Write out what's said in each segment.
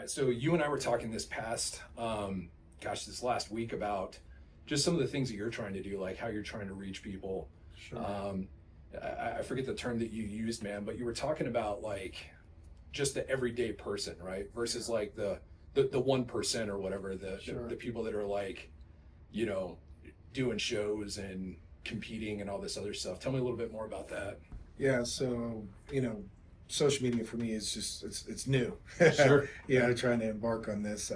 right. So you and I were talking this last week about just some of the things that you're trying to do, like how you're trying to reach people. Sure. I forget the term that you used, man, but you were talking about like just the everyday person, right? Versus like the 1% or whatever, Sure. the people that are like, you know, doing shows and competing and all this other stuff. Tell me a little bit more about that. Yeah, so, social media for me is just, it's new. Sure. Trying to embark on this.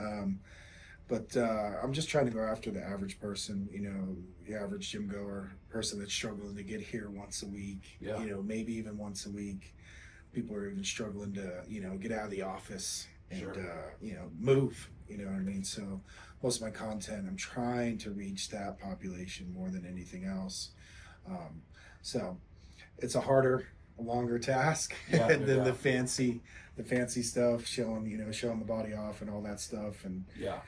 But I'm just trying to go after the average person, the average gym goer, person that's struggling to get here once a week, Yeah. Maybe even once a week. People are even struggling to, get out of the office and, Sure. Move, you know what I mean? So most of my content, I'm trying to reach that population more than anything else. So it's a longer task Yeah, than no the doubt. fancy stuff, showing the body off and all that stuff, and Yeah.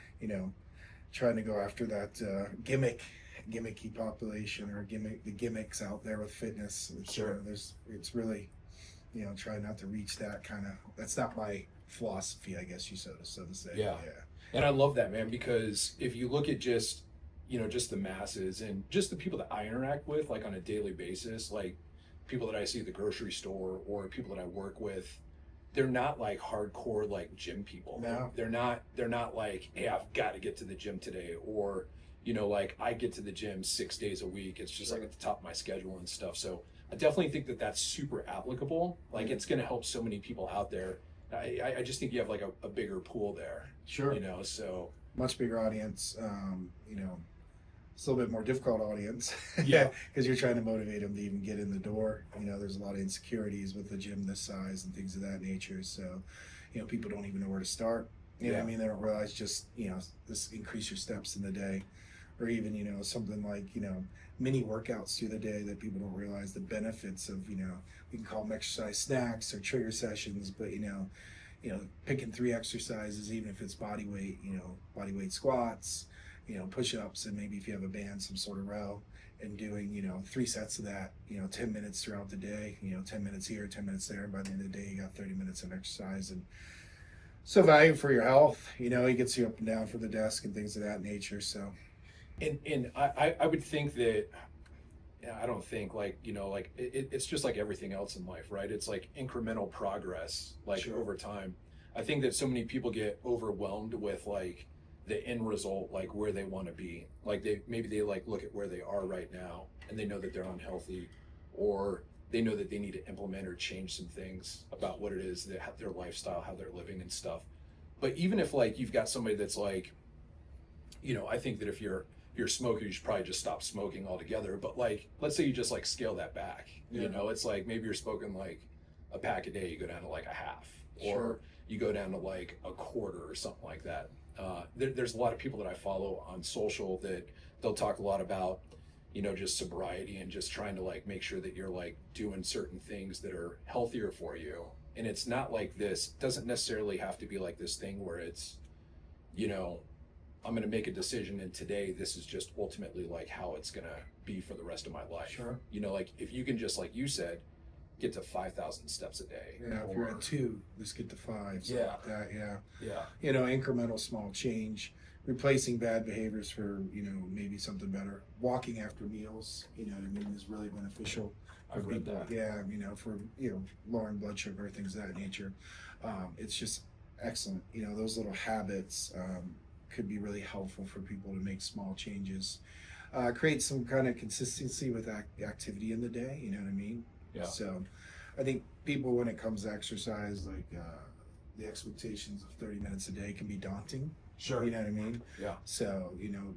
trying to go after that gimmicky population, or the gimmicks out there with fitness. Sure. It's really, try not to reach that kind of. That's not my philosophy, I guess so to say. Yeah. And I love that, man, because if you look at just the masses and just the people that I interact with, like on a daily basis, like people that I see at the grocery store or people that I work with, they're not like hardcore like gym people. No. They're not like, hey, I've got to get to the gym today, or like I get to the gym 6 days a week. It's just like at the top of my schedule and stuff. So I definitely think that that's super applicable. Like it's going to help so many people out there. I just think you have like a bigger pool there. Sure. So Much bigger audience. It's a little bit more difficult audience. Yeah. Because you're trying to motivate them to even get in the door. There's a lot of insecurities with the gym this size and things of that nature. So, people don't even know where to start. You know what I mean? They don't realize just, this increase your steps in the day, or even, something like, mini workouts through the day that people don't realize the benefits of, we can call them exercise snacks or trigger sessions, but, picking 3 exercises, even if it's body weight squats, push-ups, and maybe if you have a band, some sort of row, and doing, 3 sets of that, 10 minutes throughout the day, 10 minutes here, 10 minutes there. And by the end of the day, you got 30 minutes of exercise, and so value for your health. It gets you up and down from the desk and things of that nature. So, and I would think that, I don't think like, like it's just like everything else in life, right? It's like incremental progress, like Sure. over time. I think that so many people get overwhelmed with like the end result, like where they want to be. Like they like look at where they are right now and they know that they're unhealthy, or they know that they need to implement or change some things about what it is that their lifestyle, how they're living and stuff. But even if like you've got somebody that's like, I think that if you're a smoker, you should probably just stop smoking altogether. But like, let's say you just like scale that back. Yeah. It's like maybe you're smoking like a pack a day, you go down to like a half, Sure. or you go down to like a quarter or something like that. There's a lot of people that I follow on social that they'll talk a lot about, just sobriety and just trying to like make sure that you're like doing certain things that are healthier for you. And it's not like this, doesn't necessarily have to be like this thing where it's, I'm going to make a decision and today this is just ultimately like how it's going to be for the rest of my life. Sure. Like if you can just, like you said, get to 5,000 steps a day. yeah, if you're at 2, let's get to 5. Something Yeah. like that. Yeah. Yeah. Incremental small change, replacing bad behaviors for, maybe something better. Walking after meals, is really beneficial. I've read that. Yeah, for, lowering blood sugar, things of that nature. It's just excellent. Those little habits could be really helpful for people to make small changes. Create some kind of consistency with activity in the day, you know what I mean? Yeah. So I think people, when it comes to exercise, like the expectations of 30 minutes a day can be daunting. Sure. You know what I mean? Yeah. So,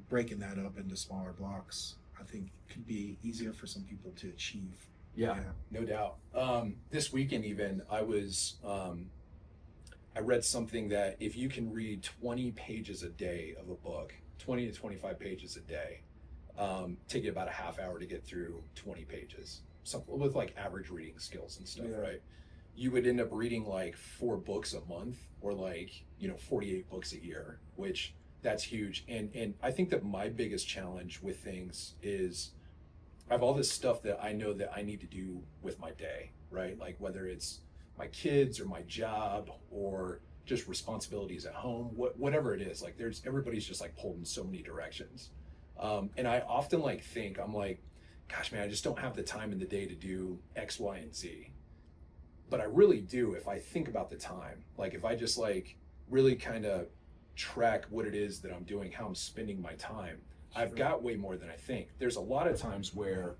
breaking that up into smaller blocks, I think could be easier for some people to achieve. Yeah, no doubt. This weekend even, I read something that if you can read 20 pages a day of a book, 20 to 25 pages a day, take you about a half hour to get through 20 pages. Something with like average reading skills and stuff, Yeah. right? You would end up reading like 4 books a month, or like, 48 books a year, which that's huge. And I think that my biggest challenge with things is I have all this stuff that I know that I need to do with my day, right? Like whether it's my kids or my job or just responsibilities at home, whatever it is. Like everybody's just like pulled in so many directions. And I often like think, I'm like, gosh, man, I just don't have the time in the day to do X, Y, and Z. But I really do if I think about the time. Like if I just like really kind of track what it is that I'm doing, how I'm spending my time, I've got way more than I think. There's a lot of times where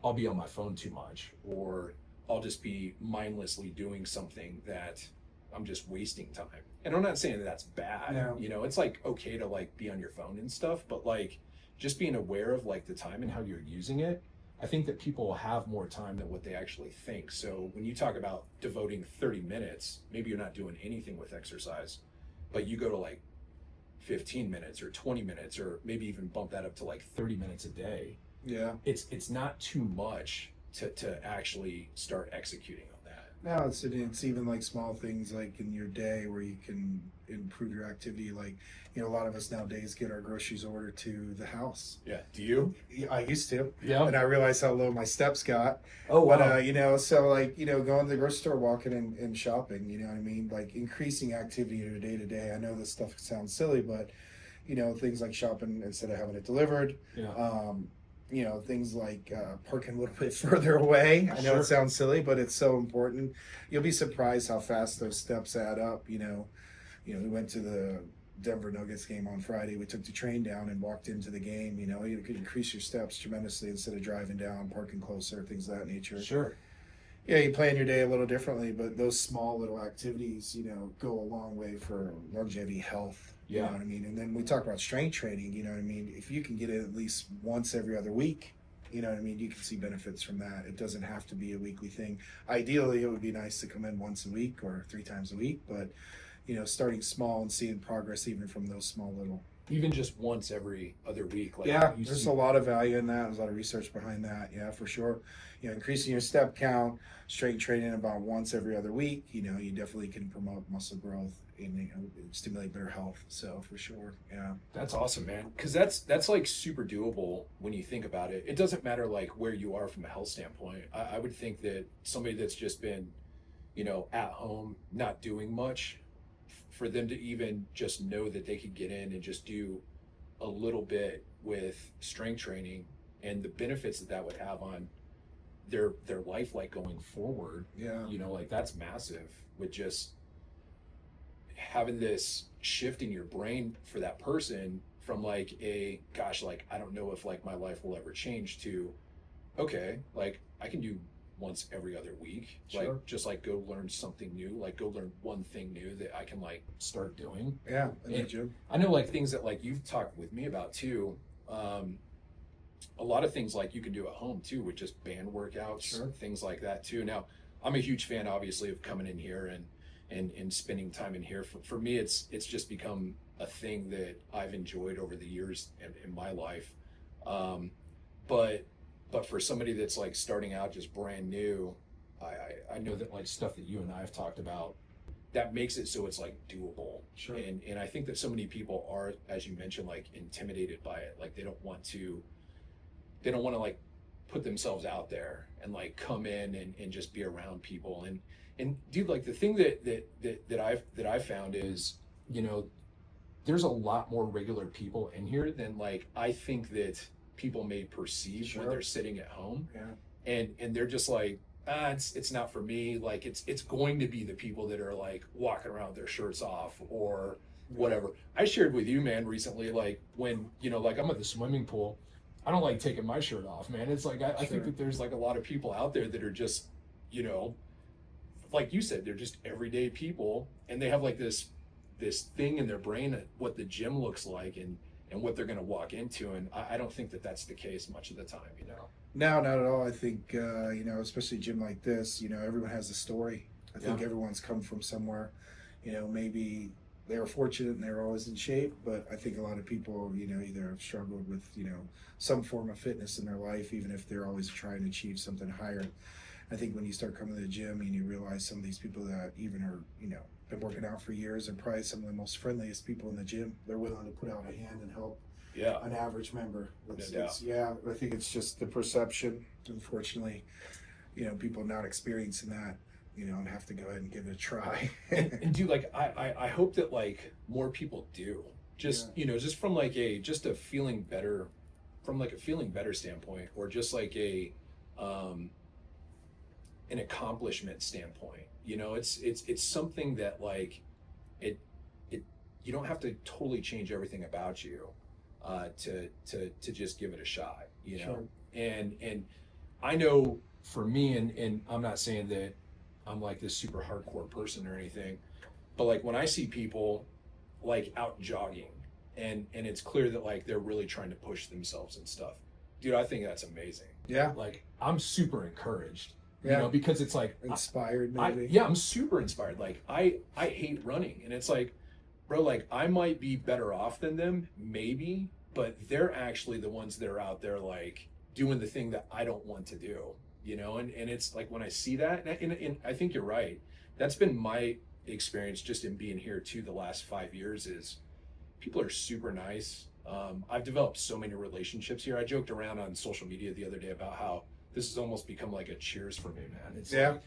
I'll be on my phone too much, or I'll just be mindlessly doing something that I'm just wasting time. And I'm not saying that that's bad. No. You know, it's like okay to like be on your phone and stuff, but like just being aware of like the time and how you're using it. I think that people have more time than what they actually think. So when you talk about devoting 30 minutes, maybe you're not doing anything with exercise, but you go to like 15 minutes or 20 minutes, or maybe even bump that up to like 30 minutes a day. Yeah. It's not too much to actually start executing on that. No, it's even like small things like in your day where you can improve your activity. Like, you know, a lot of us nowadays get our groceries ordered to the house. Yeah. Do you? I used to. Yeah. And I realized how low my steps got. Oh, wow. But, you know, so like, you know, going to the grocery store, walking and shopping, you know what I mean? Like increasing activity in your day to day. I know this stuff sounds silly, but, you know, things like shopping instead of having it delivered. Yeah. You know, things like parking a little bit further away. I know Sure. it sounds silly, but it's so important. You'll be surprised how fast those steps add up. You know, we went to the Denver Nuggets game on Friday. We took the train down and walked into the game. You know, you could increase your steps tremendously instead of driving down, parking closer, things of that nature. Sure. Yeah, you plan your day a little differently, but those small little activities, you know, go a long way for longevity, health. You Yeah. know what I mean? And then we talk about strength training, you know what I mean? If you can get it at least once every other week, you know what I mean? You can see benefits from that. It doesn't have to be a weekly thing. Ideally, it would be nice to come in once a week or 3 times a week, but, you know, starting small and seeing progress even from those small little. Even just once every other week. Like Yeah, you there's see- a lot of value in that. There's a lot of research behind that. Yeah, for sure. You know, increasing your step count, strength training about once every other week, you know, you definitely can promote muscle growth and, you know, stimulate better health. So for sure, yeah. That's awesome, man. Because that's like super doable when you think about it. It doesn't matter like where you are from a health standpoint. I would think that somebody that's just been, you know, at home, not doing much, for them to even just know that they could get in and just do a little bit with strength training and the benefits that would have on their life, like going forward. Yeah. You know, like that's massive with just having this shift in your brain for that person from like a gosh, like I don't know if like my life will ever change to okay, like I can do once every other week. Sure. Like just like go learn something new, like go learn one thing new that I can like start doing. Yeah, in the And gym. I know like things that like you've talked with me about too. A lot of things like you can do at home too with just band workouts, Sure. things like that too. Now, I'm a huge fan obviously of coming in here and spending time in here. For me, it's just become a thing that I've enjoyed over the years in my life. But for somebody that's like starting out just brand new, I know that like stuff that you and I have talked about, that makes it so it's like doable. Sure. And I think that so many people are, as you mentioned, like intimidated by it. Like they don't want to like put themselves out there and like come in and just be around people. And dude, like the thing that I've found is, you know, there's a lot more regular people in here than like I think that people may perceive Sure. when they're sitting at home. Yeah. And they're just like, it's not for me. Like it's going to be the people that are like walking around with their shirts off or whatever. I shared with you, man, recently, like when, you know, like I'm at the swimming pool, I don't like taking my shirt off, man. It's like, I Sure. think that there's like a lot of people out there that are just, you know, like you said, they're just everyday people and they have like this thing in their brain of what the gym looks like and what they're going to walk into. And I don't think that that's the case much of the time, you know? No, not at all. I think, you know, especially a gym like this, you know, everyone has a story. I think Yeah. everyone's come from somewhere. You know, maybe they were fortunate and they were always in shape, but I think a lot of people, you know, either have struggled with, you know, some form of fitness in their life, even if they're always trying to achieve something higher. I think when you start coming to the gym and you realize some of these people that even are, you know, been working out for years and probably some of the most friendliest people in the gym, they're willing to put out a hand and help Yeah. an average member. doubt. Yeah, I think it's just the perception. Unfortunately, you know, people not experiencing that. and have to go ahead and give it a try. And do like I hope that like more people do just just from like a feeling better, from like a feeling better standpoint, or just like an accomplishment standpoint. It's something that like it you don't have to totally change everything about you to just give it a shot, Sure. And I know for me, and I'm not saying that I'm like this super hardcore person or anything, but like when I see people like out jogging and it's clear that like they're really trying to push themselves and stuff, dude, I think that's amazing. Yeah. Like I'm super encouraged, Yeah. because it's like Inspired, maybe. yeah, I'm super inspired. Like I hate running, and it's like, bro, like I might be better off than them, maybe, but they're actually the ones that are out there like doing the thing that I don't want to do, and it's like when I see that, and I think you're right. That's been my experience just in being here too the last 5 years is people are super nice. I've developed so many relationships here. I joked around on social media the other day about how this has almost become like a Cheers for me, man. It's like,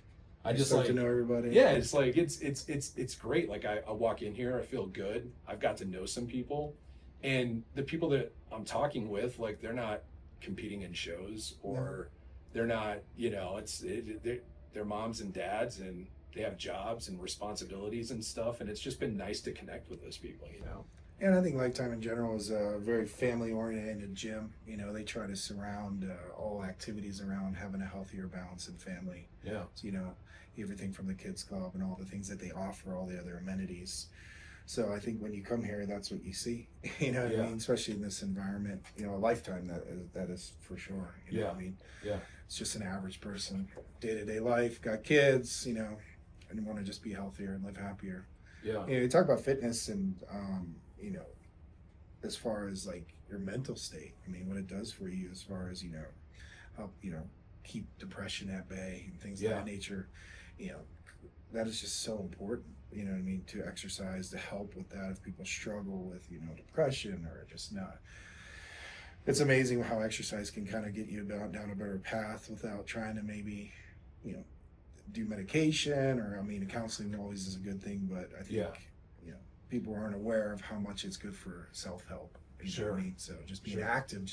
I just start like to know everybody. yeah, it's like it's great. Like I walk in here, I feel good. I've got to know some people, and the people that I'm talking with, like they're not competing in shows, or they're not, they're moms and dads, and they have jobs and responsibilities and stuff, and it's just been nice to connect with those people. And I think Lifetime in general is a very family-oriented gym. They try to surround all activities around having a healthier balance in family. Yeah. So, everything from the kids club and all the things that they offer, all the other amenities. So I think when you come here, that's what you see. What I mean? Especially in this environment, a Lifetime, that is for sure. You know what I mean? Yeah. It's just an average person, day-to-day life, got kids, and want to just be healthier and live happier. Yeah. You talk about fitness and, as far as like your mental state, I mean, what it does for you as far as, help, keep depression at bay and things of that nature, that is just so important, what I mean, to exercise to help with that if people struggle with, depression or just not. It's amazing how exercise can kind of get you down a better path without trying to maybe, do medication, or, I mean, counseling always is a good thing, but I think, people aren't aware of how much it's good for self-help. Sure. I mean? So just being active,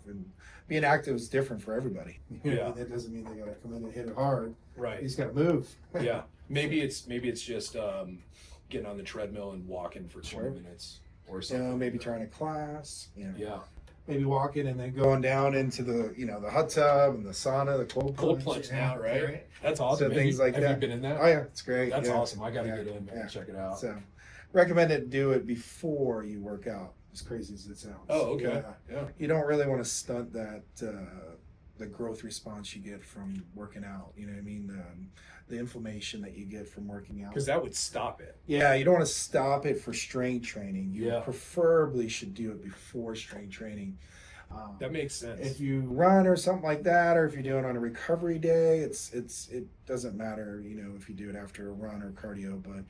and being active is different for everybody. Yeah. That doesn't mean they got to come in and hit it hard. Right. You just got to move. Yeah. Maybe it's just getting on the treadmill and walking for 20 minutes or something. Maybe trying a class. Yeah. Maybe walking and then going down into the the hot tub and the sauna, the cold plunge now, right? That's awesome. So things like have that. you been in that? Oh yeah, it's great. That's awesome. I got to get in and check it out. So, recommend it. Do it before you work out. As crazy as it sounds. Oh, okay. Yeah. You don't really want to stunt that the growth response you get from working out. You know what I mean? The inflammation that you get from working out. Because that would stop it. Yeah, you don't want to stop it for strength training. You preferably should do it before strength training. That makes sense. If you run or something like that, or if you're doing it on a recovery day, it doesn't matter. If you do it after a run or cardio, but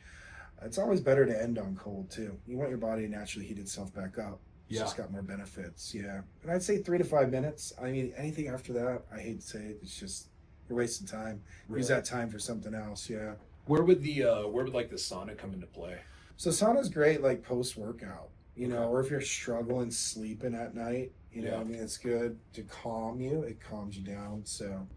it's always better to end on cold too. You want your body to naturally heat itself back up. It's just got more benefits. Yeah. And I'd say 3 to 5 minutes. I mean, anything after that, I hate to say it, it's just, you're wasting time. Really? Use that time for something else. Yeah. Where would like the sauna come into play? So sauna's great, like post workout, or if you're struggling sleeping at night, I mean, it's good to calm you. It calms you down. So,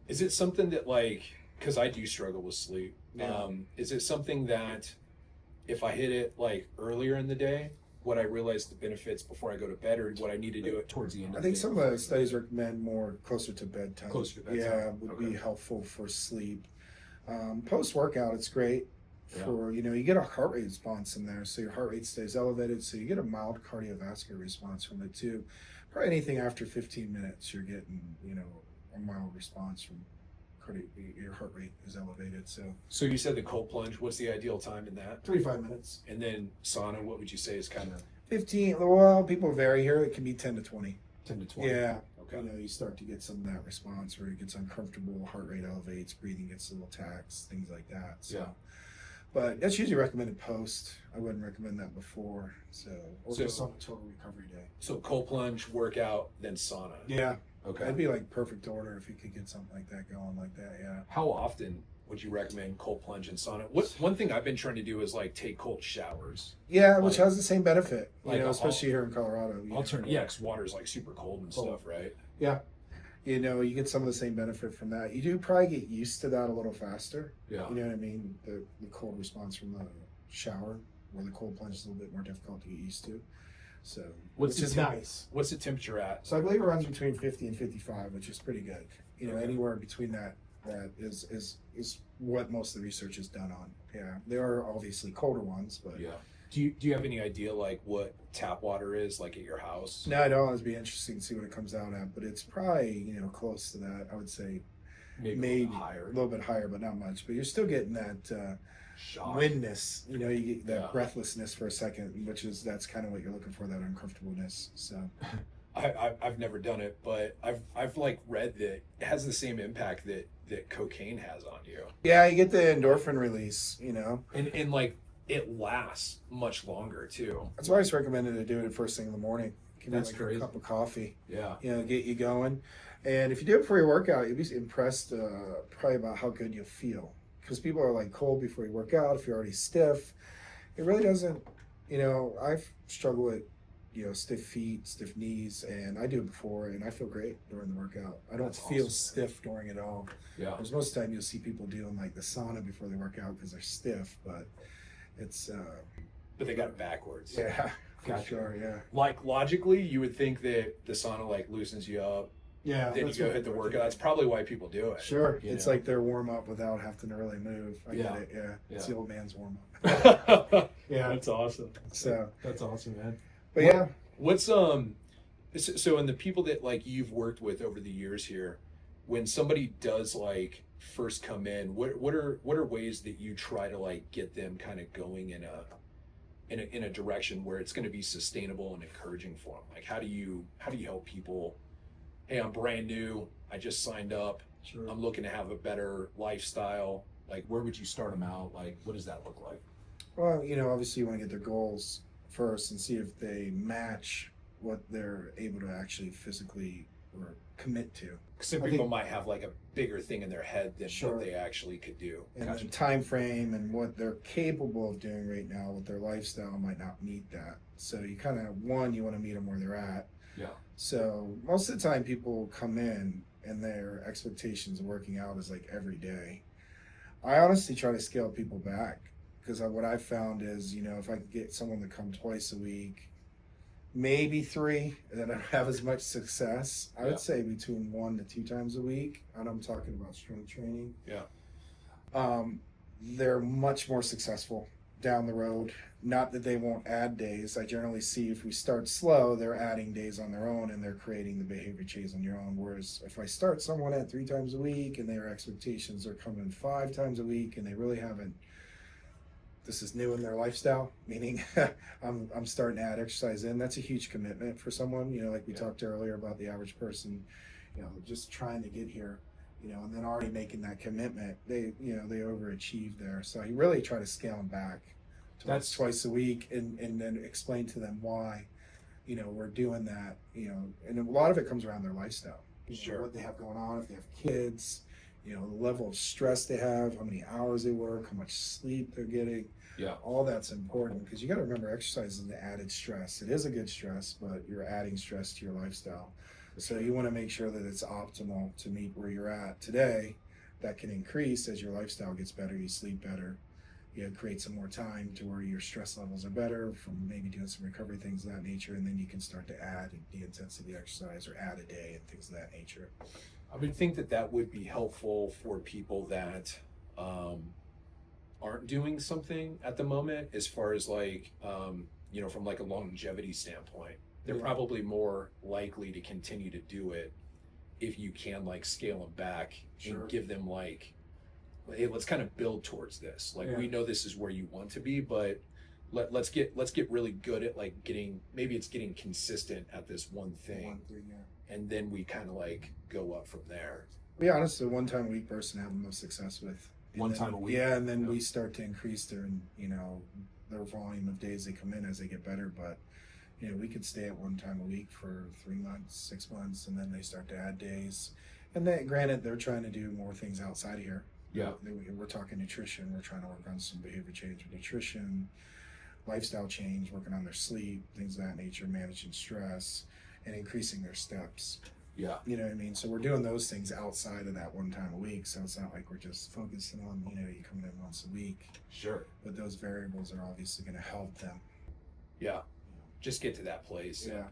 is it something that like, because I do struggle with sleep. Yeah. Is it something that if I hit it like earlier in the day, would I realize the benefits before I go to bed, or would I need to do it towards the end of the day? I think some of the studies recommend more closer to bedtime. Closer to bedtime. Yeah, would be helpful for sleep. Post workout, it's great for, you get a heart rate response in there. So your heart rate stays elevated. So you get a mild cardiovascular response from it too. Probably anything after 15 minutes, you're getting, a mild response from your heart rate is elevated. So you said the cold plunge. What's the ideal time in that? 3 to 5 minutes. And then sauna, what would you say is kind of 15? Well, people vary here. It can be 10 to 20. 10 to 20. Yeah. Okay. You start to get some of that response where it gets uncomfortable, heart rate elevates, breathing gets a little taxed, things like that. So, but that's usually recommended post. I wouldn't recommend that before. Or just on a total recovery day. So cold plunge, workout, then sauna. Yeah. Okay. That'd be like perfect order if you could get something like that going like that. Yeah. How often would you recommend cold plunge and sauna? One thing I've been trying to do is like take cold showers. Yeah, which Like- has the same benefit, like especially here in Colorado. Yeah, because water's like super cold and stuff, right? Yeah. You get some of the same benefit from that. You do probably get used to that a little faster. Yeah. You know what I mean? The cold response from the shower, where the cold plunge is a little bit more difficult to get used to. So, which is nice. What's the temperature at? So I believe it runs between 50 and 55, which is pretty good. Okay. Anywhere between that is what most of the research is done on. Yeah, there are obviously colder ones, but Yeah. Do you have any idea like what tap water is like at your house? no, it'd always be interesting to see what it comes out at. But it's probably close to that. I would say Maybe higher. a little bit higher, but not much. But you're still getting that Shock. windness. You get that Yeah. breathlessness for a second, that's kind of what you're looking for, that uncomfortableness. So I've never done it, but I've like read that it has the same impact that cocaine has on you, yeah, you get the endorphin release. and like it lasts much longer too. That's why it's recommended to do it first thing in the morning. Give That's it like crazy. a cup of coffee. Yeah. Get you going. And if you do it before your workout, you'll be impressed probably about how good you'll feel. Because people are like cold before you work out. If you're already stiff, it really doesn't. I've struggled with stiff feet, stiff knees, and I do it before, and I feel great during the workout. I don't That's feel awesome. stiff during it all. Yeah. Because most of the time you'll see people doing like the sauna before they work out because they're stiff, but it's But they got it backwards. yeah, for Gotcha. sure, yeah. Like logically, you would think that the sauna like loosens you up. Yeah, Then you go hit the workout. That's probably why people do it. Sure, you it's know? like their warm up without having to really move. I Yeah. get it. Yeah, it's Yeah. the old man's warm up. That's awesome. So, That's awesome, man. but yeah, What's so in the people that like you've worked with over the years here, when somebody does like first come in, what are ways that you try to like get them kind of going in a direction where it's going to be sustainable and encouraging for them? Like how do you help people? Hey, I'm brand new. I just signed up. sure. I'm looking to have a better lifestyle. Like where would you start them out? Like what does that look like? Well, obviously you want to get their goals first and see if they match what they're able to actually physically or commit to. Some I people think- might have like a bigger thing in their head than Sure. what they actually could do. And Gotcha. the time frame and what they're capable of doing right now with their lifestyle might not meet that. So you kind of you want to meet them where they're at. Yeah. So most of the time people come in and their expectations of working out is like every day. I honestly try to scale people back because what I've found is, if I could get someone to come twice a week, maybe 3, and then I don't have as much success. I Yeah. would say between 1 to 2 times a week. And I'm talking about strength training. Yeah. They're much more successful down the road. Not that they won't add days. I generally see if we start slow, they're adding days on their own and they're creating the behavior change on your own. Whereas if I start someone at 3 times a week and their expectations are coming 5 times a week and they really haven't, this is new in their lifestyle, meaning I'm starting to add exercise in. That's a huge commitment for someone, like we Yeah. talked earlier about the average person, just trying to get here. And then already making that commitment, they overachieve there. So I really try to scale them back to That's- twice a week and then explain to them why, we're doing that, and a lot of it comes around their lifestyle. Sure. What they have going on, if they have kids, the level of stress they have, how many hours they work, how much sleep they're getting. Yeah. All that's important because you got to remember exercise is an added stress. It is a good stress, but you're adding stress to your lifestyle. So you want to make sure that it's optimal to meet where you're at today. That can increase as your lifestyle gets better, you sleep better, create some more time to where your stress levels are better from maybe doing some recovery things of that nature, and then you can start to add the intensity exercise or add a day and things of that nature. I would think that would be helpful for people that aren't doing something at the moment, as far as like from like a longevity standpoint. They're Yeah. probably more likely to continue to do it if you can like scale them back Sure. and give them like, hey, let's kind of build towards this. Like Yeah. we know this is where you want to be, but let's get really good at like getting consistent at this one thing, One thing, yeah. and then we kind of like go up from there. To be honest, the 1 time a week person I have the most success with. And One then- time a week? Yeah, and then Yeah. we start to increase their volume of days they come in as they get better. But we could stay at one time a week for 3 months, 6 months, and then they start to add days. And then, granted, they're trying to do more things outside of here. Yeah. We're talking nutrition. We're trying to work on some behavior change with nutrition, lifestyle change, working on their sleep, things of that nature, managing stress, and increasing their steps. Yeah. You know what I mean? So we're doing those things outside of that one time a week. So it's not like we're just focusing on, you coming in once a week. Sure. But those variables are obviously going to help them. Yeah. Just get to that place. Yeah.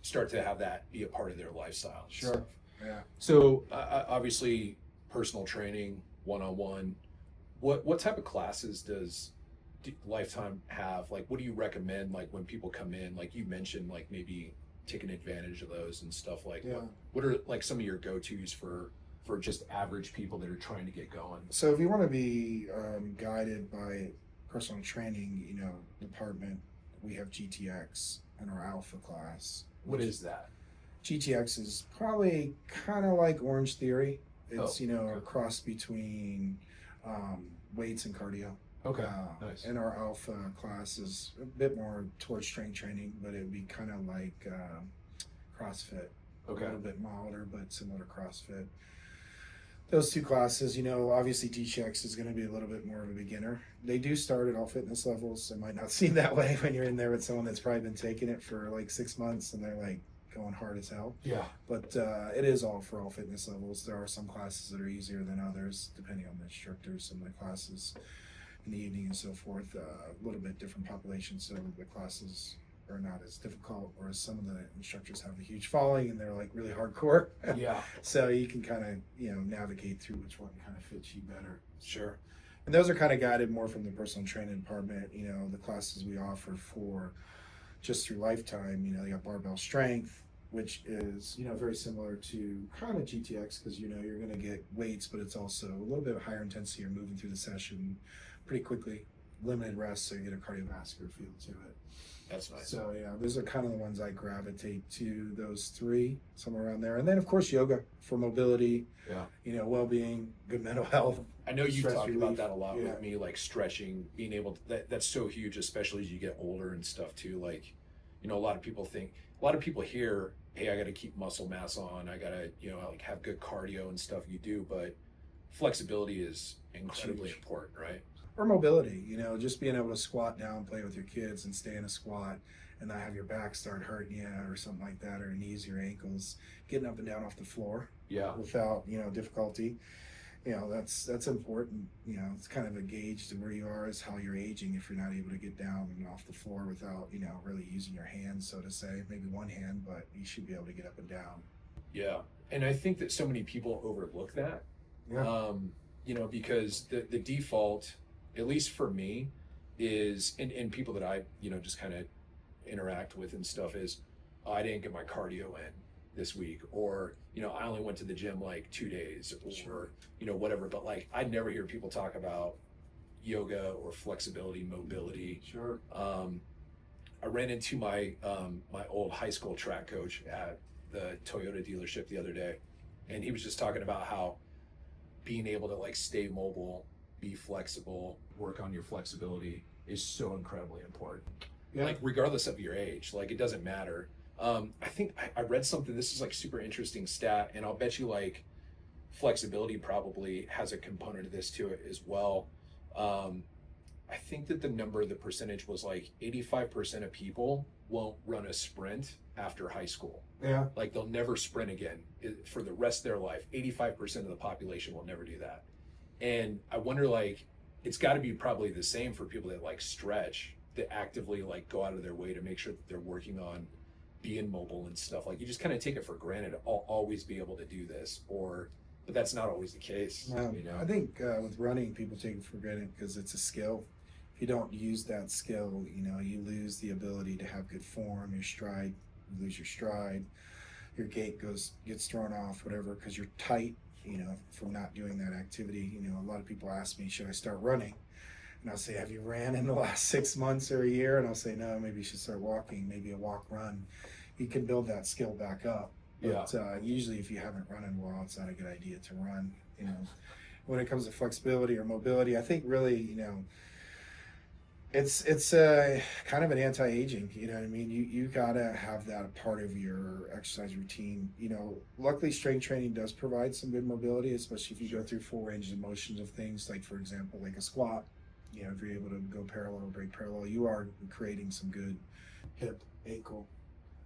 Start to have that be a part of their lifestyle. Sure. Stuff. Yeah. So obviously personal training, one-on-one, what type of classes does Lifetime have? Like, what do you recommend, like, when people come in, like you mentioned, like maybe taking advantage of those and stuff, like what are like some of your go-tos for just average people that are trying to get going? So if you want to be guided by personal training, department, we have GTX in our alpha class. What is that? GTX is probably kind of like Orange Theory. It's, okay. a cross between weights and cardio. Okay, nice. And our alpha class is a bit more towards strength training, but it would be kind of like CrossFit. Okay. A little bit milder, but similar to CrossFit. Those two classes, obviously GTX is going to be a little bit more of a beginner. They do start at all fitness levels. It might not seem that way when you're in there with someone that's probably been taking it for like 6 months and they're like going hard as hell. Yeah. But it is all for all fitness levels. There are some classes that are easier than others, depending on the instructors. Some of the classes in the evening and so forth, a little bit different population, so the classes are not as difficult, or some of the instructors have a huge following and they're like really hardcore. Yeah. So you can kind of, navigate through which one kind of fits you better. Sure. And those are kind of guided more from the personal training department. The classes we offer for just through Lifetime, they got barbell strength, which is, very similar to kind of GTX, because, you're going to get weights, but it's also a little bit higher intensity. You're moving through the session pretty quickly, limited rest, so you get a cardiovascular feel to it. That's nice. So yeah, those are kind of the ones I gravitate to, those three, somewhere around there. And then of course yoga for mobility, well-being, good mental health. I know you talked relief. about that a lot with me, like stretching, being able to, that's so huge, especially as you get older and stuff too. Like, a lot of people hear, hey, I got to keep muscle mass on, I got to, like have good cardio and stuff. You do, but flexibility is incredibly important, right? Or mobility, just being able to squat down, play with your kids and stay in a squat and not have your back start hurting you or something like that, or your knees, your ankles, getting up and down off the floor without, difficulty. That's important. It's kind of a gauge to where you are is how you're aging if you're not able to get down and off the floor without, really using your hands, so to say. Maybe one hand, but you should be able to get up and down. Yeah. And I think that so many people overlook that. Yeah. Because the default, at least for me, is, and people that I, just kind of interact with and stuff, is, I didn't get my cardio in this week, or, I only went to the gym like 2 days, or, whatever. But like, I never hear people talk about yoga or flexibility, mobility. Sure. I ran into my old high school track coach at the Toyota dealership the other day, and he was just talking about how being able to like stay mobile, be flexible, work on your flexibility is so incredibly important. Yeah. Like regardless of your age, like it doesn't matter. I think I read something, this is like super interesting stat, and I'll bet you like flexibility probably has a component of this to it as well. I think that the percentage was like 85% of people won't run a sprint after high school. Yeah. Like they'll never sprint again for the rest of their life. 85% of the population will never do that. And I wonder, like, it's got to be probably the same for people that like stretch, that actively like go out of their way to make sure that they're working on being mobile and stuff. Like you just kind of take it for granted, I'll always be able to do this, but that's not always the case. I think with running, people take it for granted because it's a skill. If you don't use that skill, you lose the ability to have good form, your stride, you lose your stride, your gait gets thrown off, whatever, because you're tight, from not doing that activity. A lot of people ask me, should I start running? And I'll say, have you ran in the last 6 months or a year? And I'll say, no, maybe you should start walking, maybe a walk run. You can build that skill back up. But usually if you haven't run in a while, it's not a good idea to run. When it comes to flexibility or mobility, I think really, It's a kind of an anti-aging, you know what I mean? You gotta have that a part of your exercise routine. You know, luckily strength training does provide some good mobility, especially if you go through full ranges of motions of things, like for example, like a squat. You know, if you're able to go parallel, break parallel, you are creating some good hip, ankle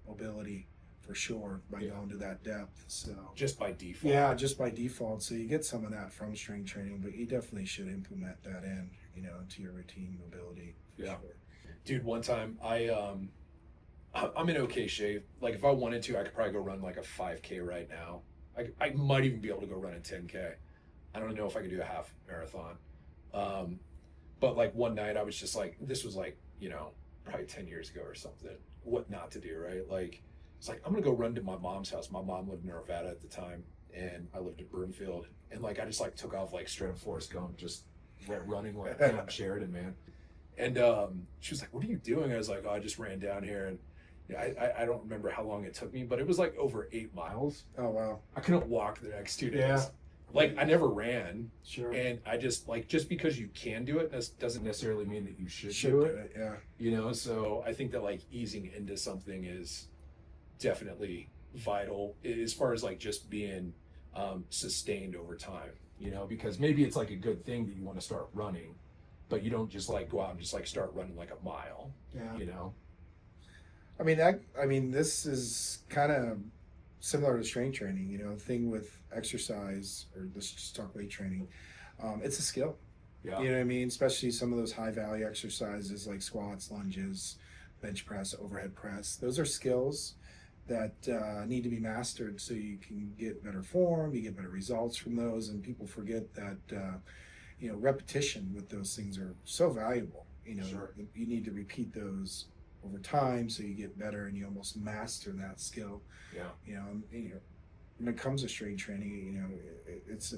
mobility for sure by going to that depth. So just by default. yeah, just by default. So you get some of that from strength training, but you definitely should implement that in, you know, into your routine mobility. Yeah. Sure. Dude, one time I'm in okay shape. Like if I wanted to, I could probably go run like a 5K right now. I might even be able to go run a 10K. I don't know if I could do a half marathon. But like one night I was just like, this was like, you know, probably 10 years ago or something, what not to do, right? Like, it's like, I'm gonna go run to my mom's house. My mom lived in Nevada at the time, and I lived in Broomfield. And like, I just like took off like straight up Forrest Gump, just went running like Camp Sheridan, man. And she was like, what are you doing? I was like, oh, I just ran down here. And yeah, I don't remember how long it took me, but it was like over 8 miles. Oh, wow. I couldn't walk the next 2 days. Yeah. Like I never ran. Sure. And I just like, just because you can do it, doesn't necessarily mean that you should Should do do it. it, yeah. You know, so I think that like easing into something is definitely vital as far as like just being sustained over time, you know, because maybe it's like a good thing that you want to start running, but you don't just like go out and just like start running like a mile, Yeah. you know? I mean, this is kind of similar to strength training, you know, thing with exercise or this just talk weight training. It's a skill. Yeah. You know what I mean? Especially some of those high value exercises like squats, lunges, bench press, overhead press. Those are skills that need to be mastered so you can get better form, you get better results from those. And people forget that, you know, repetition with those things are so valuable. You know, Sure. You need to repeat those over time so you get better and you almost master that skill. Yeah. You know, when it comes to strength training, you know,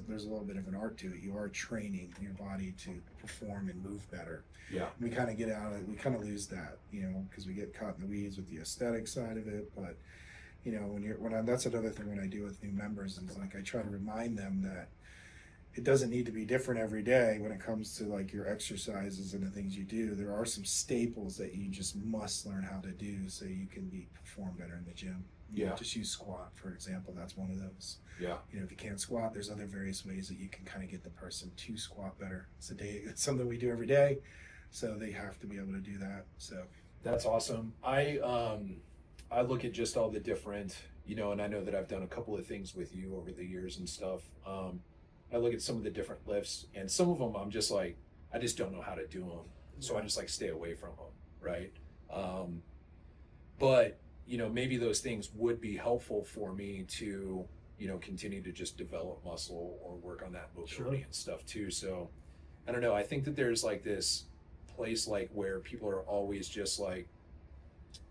there's a little bit of an art to it. You are training your body to perform and move better. Yeah. And we kind of get out of it. We kind of lose that, you know, because we get caught in the weeds with the aesthetic side of it. But you know, that's another thing when I do with new members is like I try to remind them that it doesn't need to be different every day when it comes to like your exercises and the things you do. There are some staples that you just must learn how to do so you can perform better in the gym. You know, Yeah. just use squat, for example. That's one of those. Yeah. You know, if you can't squat, there's other various ways that you can kind of get the person to squat better. It's something we do every day, so they have to be able to do that. So That's awesome. I look at just all the different, you know, and I know that I've done a couple of things with you over the years and stuff. I look at some of the different lifts, and some of them I'm just like, I just don't know how to do them, so I just like stay away from them, right? But you know, maybe those things would be helpful for me to, you know, continue to just develop muscle or work on that mobility Sure. and stuff too. So I don't know. I think that there's like this place like where people are always just like,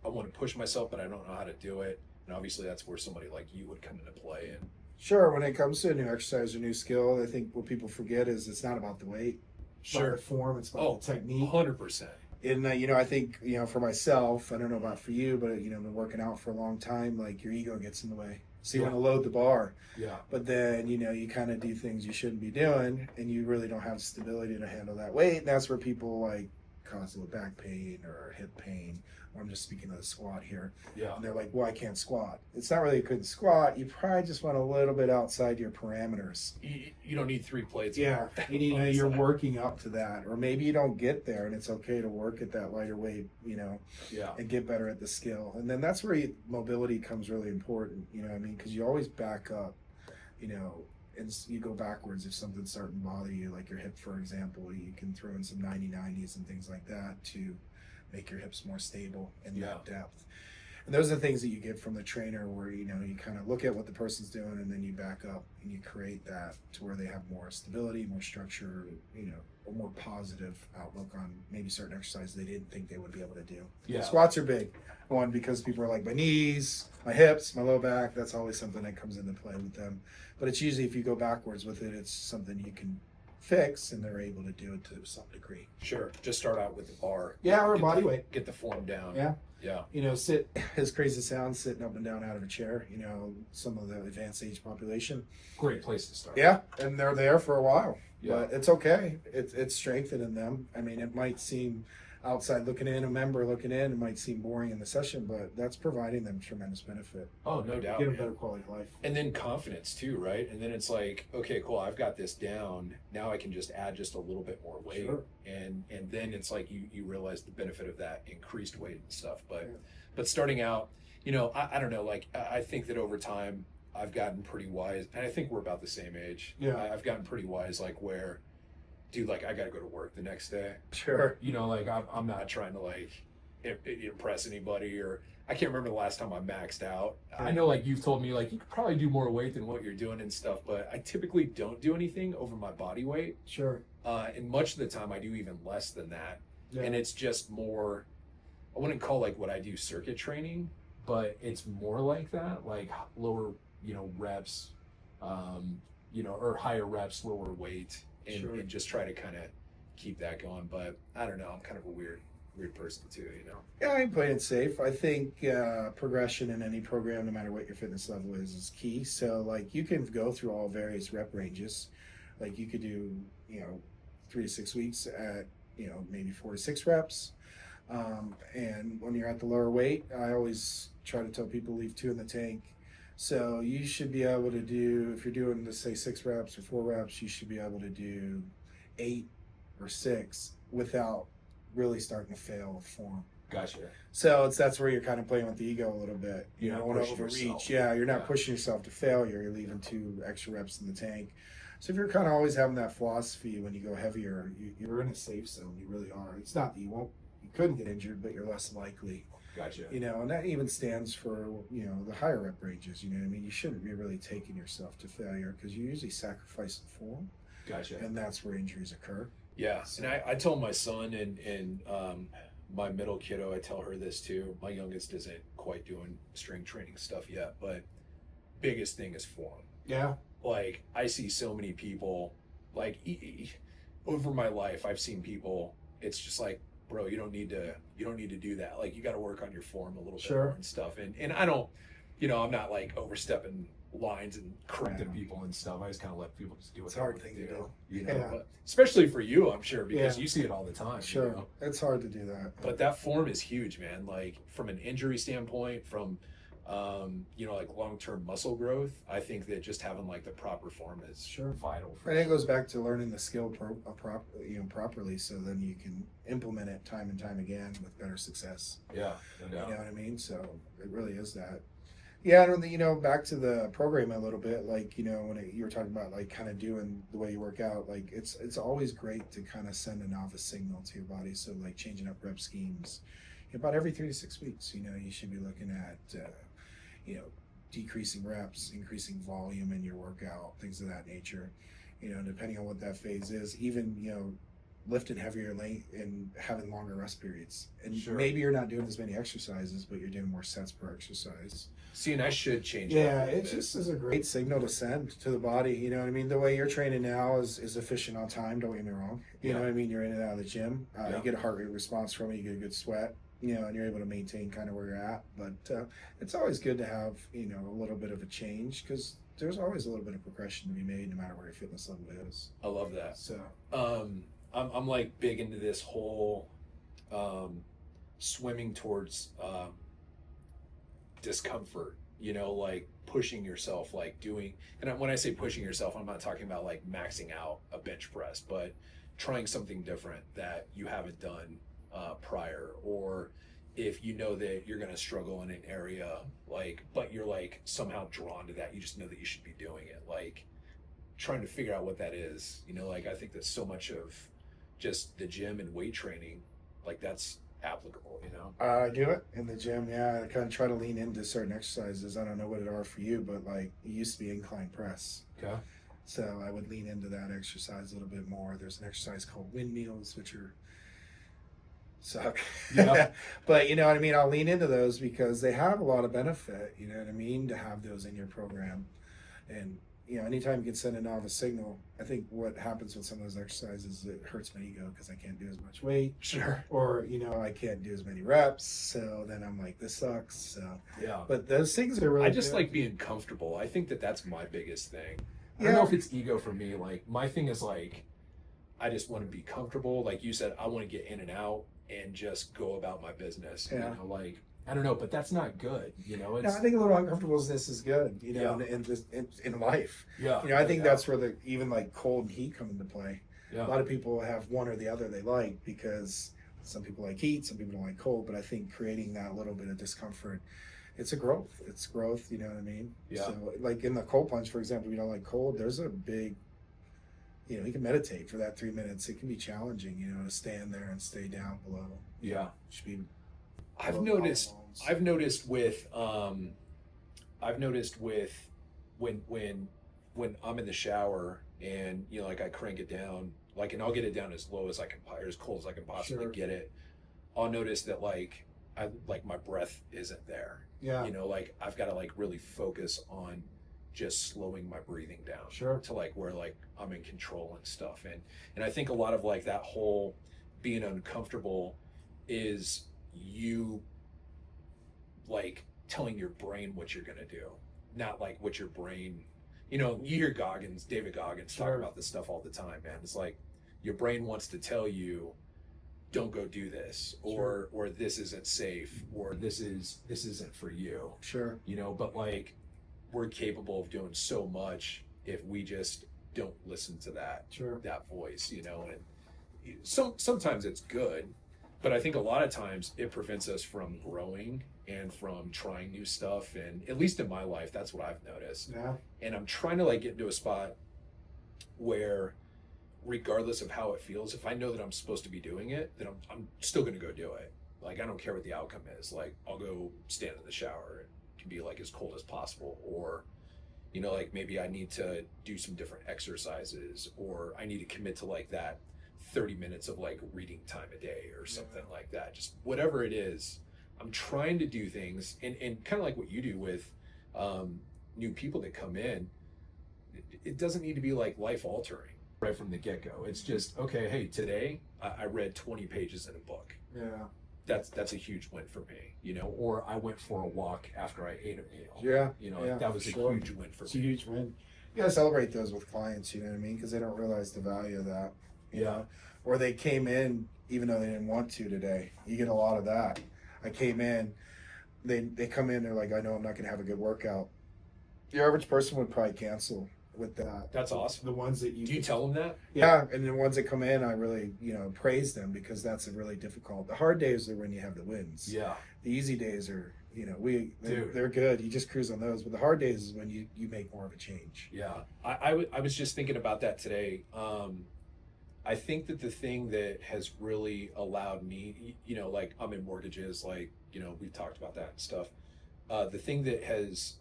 I want to push myself, but I don't know how to do it. And obviously that's where somebody like you would come into play. And sure, when it comes to a new exercise or new skill, I think what people forget is it's not about the weight. It's about the form, it's about the technique. 100%. And you know, I think, you know, for myself, I don't know about for you, but you know, I've been working out for a long time. Like your ego gets in the way, so you Yeah. want to load the bar, Yeah. but then you know you kind of do things you shouldn't be doing, and you really don't have the stability to handle that weight. And that's where people like cause a little back pain or hip pain. Or I'm just speaking of the squat here. Yeah. And they're like, well, I can't squat. It's not really you couldn't squat. You probably just went a little bit outside your parameters. You don't need 3 plates. Yeah, you need, you're working up to that, or maybe you don't get there, and it's okay to work at that lighter weight, you know, Yeah. and get better at the skill. And then that's where mobility comes really important, you know what I mean? Because you always back up, you know, and you go backwards if something's starting to bother you, like your hip, for example. You can throw in some 90-90s and things like that to make your hips more stable in that depth. And those are the things that you get from the trainer where, you know, you kind of look at what the person's doing and then you back up and you create that to where they have more stability, more structure, you know, a more positive outlook on maybe certain exercises they didn't think they would be able to do. Yeah. Squats are big. One, because people are like my knees, my hips, my low back. That's always something that comes into play with them. But it's usually if you go backwards with it, it's something you can fix and they're able to do it to some degree. Sure. Just start out with the bar. Yeah, or Get body the- weight. Get the form down. Yeah. Yeah. You know, sit, as crazy as it sounds, sitting up and down out of a chair, you know, some of the advanced age population. Great place to start. Yeah, and they're there for a while. Yeah. But it's okay. It's strengthening them. I mean, it might seem outside looking in, a member looking in, it might seem boring in the session, but that's providing them tremendous benefit. Oh, no doubt. Get a man. better quality of life. And then confidence too, right? And then it's like, okay, cool, I've got this down. Now I can just add just a little bit more weight. Sure. And then it's like you realize the benefit of that increased weight and stuff. But Yeah. but starting out, I don't know, like I think that over time I've gotten pretty wise, and I think we're about the same age. Yeah. I've gotten pretty wise, like where, dude, like I got to go to work the next day. Sure. Like I'm not trying to like impress anybody, or I can't remember the last time I maxed out. I know like you've told me like you could probably do more weight than what you're doing and stuff, but I typically don't do anything over my body weight. Sure. And much of the time I do even less than that. Yeah. And it's just more, I wouldn't call like what I do circuit training, but it's more like that, like lower, reps, or higher reps, lower weight, and, Sure. and just try to kind of keep that going. But I don't know, I'm kind of a weird person too, Yeah, I'm playing it safe. I think progression in any program, no matter what your fitness level is key. So, like, you can go through all various rep ranges. Like, you could do, 3 to 6 weeks at, maybe 4 to 6 reps. And when you're at the lower weight, I always try to tell people leave 2 in the tank. So you should be able to do, if you're doing, let's say 6 reps or 4 reps, you should be able to do 8 or 6 without really starting to fail form. Gotcha. So that's where you're kind of playing with the ego a little bit. You You're don't not want to pushing overreach. yourself. Yeah, you're not Yeah. pushing yourself to failure. You're leaving 2 extra reps in the tank. So if you're kind of always having that philosophy when you go heavier, you're in a safe zone. You really are. It's not that you couldn't get injured, but you're less likely. Gotcha. And that even stands for, the higher rep ranges. You know what I mean? You shouldn't be really taking yourself to failure because you usually sacrifice the form, Gotcha. and that's where injuries occur. Yeah, and I tell my son and my middle kiddo, I tell her this too. My youngest isn't quite doing strength training stuff yet, but biggest thing is form. Yeah. Like I see so many people, like over my life, I've seen people. It's just like, bro, you don't need to do that. Like you got to work on your form a little bit Sure. more and stuff. And I don't, I'm not like overstepping lines and correcting Yeah. people and stuff. I just kind of let people just do what It's they a hard want thing to to do. know, Yeah. but especially for you, I'm sure, because Yeah. you see it all the time. Sure. It's hard to do that. But that form is huge, man. Like from an injury standpoint, from like long-term muscle growth, I think that just having like the proper form is Sure. vital. For And it goes back to learning the skill properly, so then you can implement it time and time again with better success. Yeah, no You doubt. know what I mean? So it really is that. Yeah, and back to the program a little bit, like, when you were talking about like kind of doing the way you work out, like it's always great to kind of send a novice signal to your body. So like changing up rep schemes about every 3 to 6 weeks, you should be looking at, decreasing reps, increasing volume in your workout, things of that nature, depending on what that phase is, even, lifting heavier length and having longer rest periods. And Sure. maybe you're not doing as many exercises, but you're doing more sets per exercise. See, and I should change. Yeah, up a it bit. just is a great signal to send to the body. You know what I mean? The way you're training now is efficient on time. Don't get me wrong. You know what I mean? You're in and out of the gym. Yeah. You get a heart rate response from it. You get a good sweat. And you're able to maintain kind of where you're at. But it's always good to have a little bit of a change because there's always a little bit of progression to be made, no matter where your fitness level is. I love that. So I'm like big into this whole swimming towards discomfort, like pushing yourself, like doing, and when I say pushing yourself, I'm not talking about like maxing out a bench press, but trying something different that you haven't done prior, or if you know that you're going to struggle in an area, like, but you're like somehow drawn to that, you just know that you should be doing it, like trying to figure out what that is, like I think that so much of just the gym and weight training, like that's applicable, I do it in the gym. Yeah, I kind of try to lean into certain exercises. I don't know what it are for you, but like it used to be incline press. Okay. So I would lean into that exercise a little bit more. There's an exercise called windmills, which suck. Yeah. But you know what I mean? I'll lean into those because they have a lot of benefit, you know what I mean, to have those in your program. And anytime you can send a novice signal, I think what happens with some of those exercises, it hurts my ego because I can't do as much weight. Sure. Or, I can't do as many reps. So then I'm like, this sucks. So, Yeah. but those things are really I just good. like being comfortable. I think that that's my biggest thing. I Yeah. don't know if it's ego for me. Like my thing is like, I just want to be comfortable. Like you said, I want to get in and out. and just go about my business. Yeah. You know, like, I don't know, but that's not good. You know, No, it's, I think a little uncomfortableness is good, you know, Yeah. in life. yeah. You know, I think yeah, that's where the even like cold and heat come into play. yeah. A lot of people have one or the other they like because some people like heat, some people don't like cold. But I think creating that little bit of discomfort, it's a growth. It's growth. You know what I mean? Yeah. So, like in the cold plunge, for example, if you don't like cold, there's a big, you know, you can meditate for that 3 minutes. It can be challenging, you know, to stand there and stay down below. Yeah. It should be. I've below noticed collarbones. I've noticed with I've noticed with when I'm in the shower and you know like I crank it down like and I'll get it down as low as I can or as cold as I can possibly Sure. get it. I'll notice that like I like my breath isn't there. Yeah. You know, like I've got to like really focus on just slowing my breathing down Sure. to like where like I'm in control and stuff. And I think a lot of like that whole being uncomfortable is you like telling your brain what you're gonna do, not like what your brain. You know, you hear David Goggins talk Sure. about this stuff all the time, man. It's like your brain wants to tell you, don't go do this, or this isn't safe, or this isn't for you. Sure. You know, but like we're capable of doing so much if we just don't listen to Sure. that voice, you know, and sometimes it's good, but I think a lot of times it prevents us from growing and from trying new stuff. And at least in my life, that's what I've noticed. Yeah. And I'm trying to like get into a spot where regardless of how it feels, if I know that I'm supposed to be doing it, then I'm still going to go do it. Like, I don't care what the outcome is. Like, I'll go stand in the shower. It can be like as cold as possible, or you know, like maybe I need to do some different exercises, or I need to commit to like that 30 minutes of like reading time a day or something like that. Just whatever it is, I'm trying to do things and kind of like what you do with new people that come in. It doesn't need to be like life altering right from the get-go. It's just, okay, hey, today I read 20 pages in a book. Yeah. That's a huge win for me, you know, or I went for a walk after I ate a meal. Yeah. You know, Yeah, that was a sure. huge win for It's a me. huge win. You gotta celebrate those with clients, you know what I mean? Because they don't realize the value of that. You know? Or they came in even though they didn't want to today. You get a lot of that. I came in, they come in, they're like, I know I'm not gonna have a good workout. Your average person would probably cancel with that. That's awesome. The ones that Do you tell them that? Yeah, and the ones that come in, I really, you know, praise them because that's a really difficult. The hard days are when you have the wins. Yeah. The easy days are, you know, Dude. they're good. You just cruise on those. But the hard days is when you make more of a change. Yeah. I was just thinking about that today. I think that the thing that has really allowed me, you know, like I'm in mortgages, like, you know, we've talked about that and stuff. The thing that has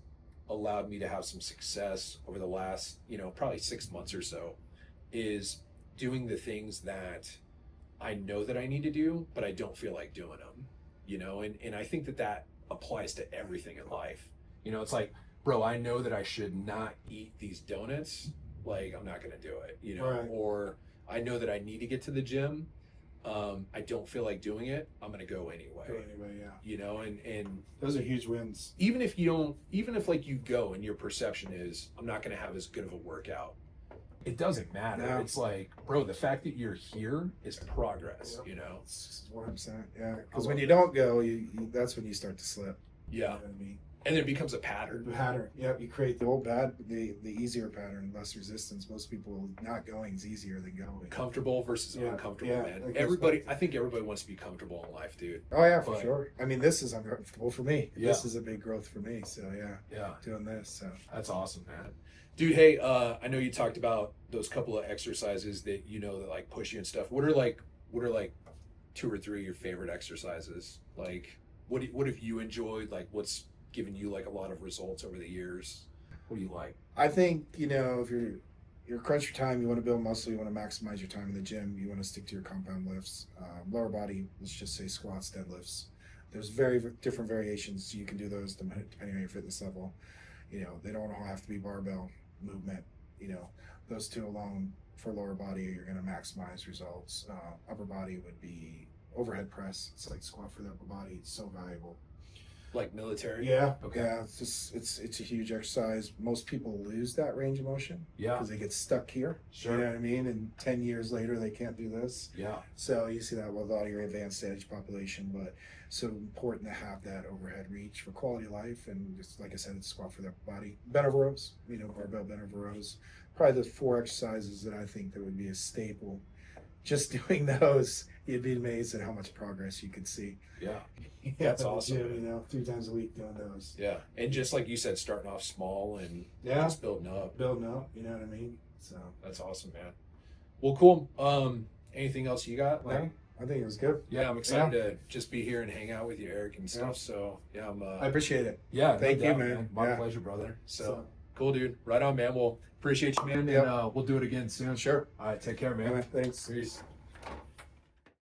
allowed me to have some success over the last, you know, probably 6 months or so is doing the things that I know that I need to do, but I don't feel like doing them, you know, and I think that applies to everything in life. You know, it's like, bro, I know that I should not eat these donuts. Like, I'm not going to do it, you know, Right. or I know that I need to get to the gym. I don't feel like doing it. I'm going to go anyway, Yeah. you know, and Those are huge wins. even if like you go and your perception is, I'm not going to have as good of a workout, it doesn't matter. No. It's like, bro, the fact that you're here is progress, Yep. you know? It's just 100%. Yeah. Because when you don't go, you that's when you start to slip. Yeah. You know what I mean? And then it becomes a pattern. The pattern. Yep. You create the old the easier pattern, less resistance. Most people not going is easier than going. Comfortable versus Yeah, uncomfortable, yeah, man. that goes Everybody, back I think everybody wants to be comfortable in life, dude. Oh yeah, for But- sure. I mean, this is uncomfortable for me. Yeah. This is a big growth for me. So yeah, Yeah. doing this. So That's awesome, man. Dude, hey, I know you talked about those couple of exercises that you know that like push you and stuff. What are like 2 or 3 of your favorite exercises? Like, what have you enjoyed? Like, what's given you like a lot of results over the years? What do you like? I think, you know, if you're crunch your time, you want to build muscle, you want to maximize your time in the gym, you want to stick to your compound lifts, lower body. Let's just say squats, deadlifts. There's different variations. You can do those depending on your fitness level. You know, they don't all have to be barbell movement. You know, those two alone for lower body, you're going to maximize results. Upper body would be overhead press. It's like squat for the upper body. It's so valuable. Like military? Yeah. Okay. Yeah. It's a huge exercise. Most people lose that range of motion. Yeah. Because they get stuck here. Sure. You know what I mean? And 10 years later, they can't do this. Yeah. So you see that with a lot of your advanced age population, but so important to have that overhead reach for quality of life, and just like I said, it's squat for their body. Bent over rows, barbell bent over rows. Probably the 4 exercises that I think that would be a staple. Just doing those, you'd be amazed at how much progress you could see. Yeah. That's awesome. Gym, 3 times a week doing those. Yeah. And just like you said, starting off small and just building up. Building up, you know what I mean? So that's awesome, man. Well, cool. Anything else you got? No, I think it was good. Yeah, I'm excited to just be here and hang out with you, Eric, and stuff. So yeah, I appreciate it. Yeah, thank no you, doubt, man. My Yeah. pleasure, brother. So cool, dude. Right on, man. Well, appreciate you, man. Yep. And we'll do it again soon. Sure. All right, take care, man. Thanks. Peace.